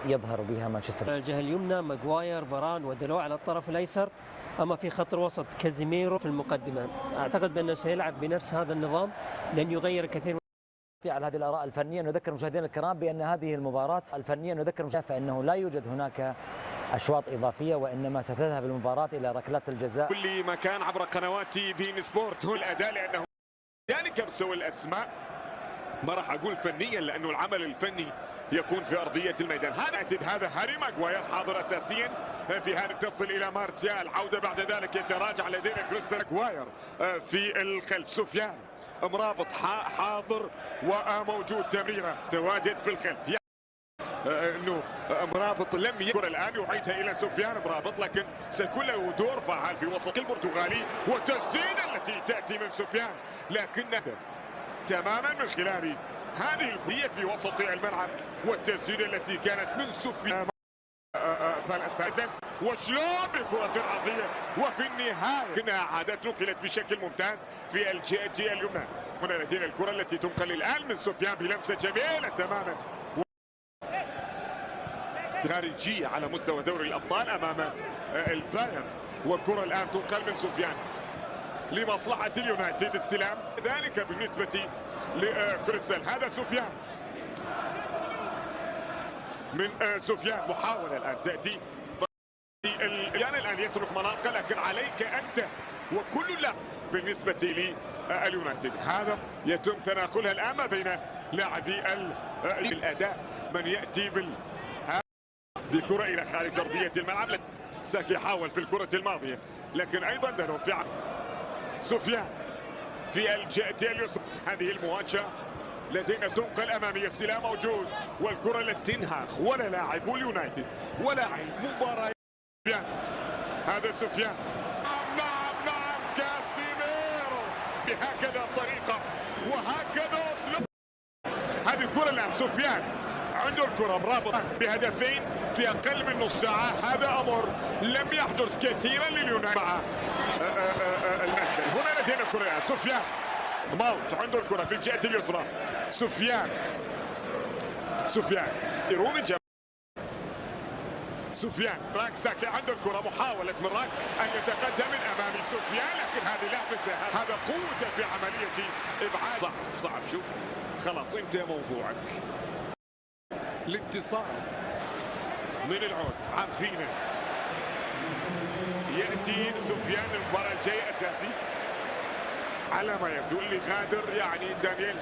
يظهر بها مانشستر. الجهة اليمنى ماغواير، فاران ودلو على الطرف الأيسر، أما في خط الوسط كازيميرو في المقدمة. أعتقد بأنه سيلعب بنفس هذا النظام، لن يغير كثير. على هذه الآراء الفنية نذكر مشاهدينا الكرام بأن هذه المباراة الفنية فإنه لا يوجد هناك أشواط إضافية، وإنما ستذهب المباراة إلى ركلات الجزاء. كل مكان عبر قنوات بين سبورت هو الأداء، لأنه يعني كبسوا الأسماء، ما راح أقول فنيا لأنه العمل الفني يكون في أرضية الميدان. هذا هاري ماغواير حاضر أساسيا في هذه، تصل إلى مارسيال، عودة بعد ذلك يتراجع لدينا كريستيان ماغواير في الخلف. سفيان مرابط حاضر وموجود، تمريرة تواجد في الخلف، انه مرابط لم يذكر الان، يعيدها الى سفيان مرابط، لكن سيكون له دور فعال في وسط البرتغالي، والتسديده التي تاتي من سفيان، لكن تماما من خلال هذه الخطيه في وسط الملعب، والتسديده التي كانت من سفيان فالاساسا، وشلون بكره عرضيه، وفي النهايه كنا عادت نقلت بشكل ممتاز في الجهه اليمنى. هنا لدينا الكره التي تنقل الان من سفيان بلمسه جميله تماما خارجية على مستوى دوري الأبطال أمام البايرن، والكرة الآن تنقل من سفيان لمصلحة اليونايتد. السلام ذلك بالنسبة لكريستال. هذا سفيان من سفيان، محاولة الآن تأتي يعني الآن يترك مناطق، لكن عليك أنت وكل لاعب بالنسبة لليونايتد. هذا يتم تناقلها الآن ما بين لاعبي الأداء، من يأتي بكرة إلى خارج أرضية الملعب. ساكي حاول في الكرة الماضية، لكن أيضا دانو في سفيان في الجهة اليسرى. هذه المواجهة لدينا تنقل أمامية، السلام موجود، والكرة التي تنهخ ولا لاعب اليونايتد ولا مباراة. هذا سفيان، نعم كاسيميرو، بهكذا الطريقة وهكذا أسلوب. هذه الكرة الآن سفيان عنده الكرة مرابط بهدفين في أقل من نص ساعة، هذا أمر لم يحدث كثيرا لليونايتد مع المهدل. هنا لدينا الكرة سفيان ماوت عنده الكرة في الجهة اليسرى. سفيان راك ساكي عنده الكرة، محاولة من راك أن يتقدم من أمام سفيان، لكن هذه لعبته، هذا قوته في عملية إبعاد. صعب شوف، خلاص انتهى موضوعك. الانتصار من العود عارفينه. يأتي سفيان المباراة الجاية أساسي على ما يبدو، اللي غادر يعني دانيال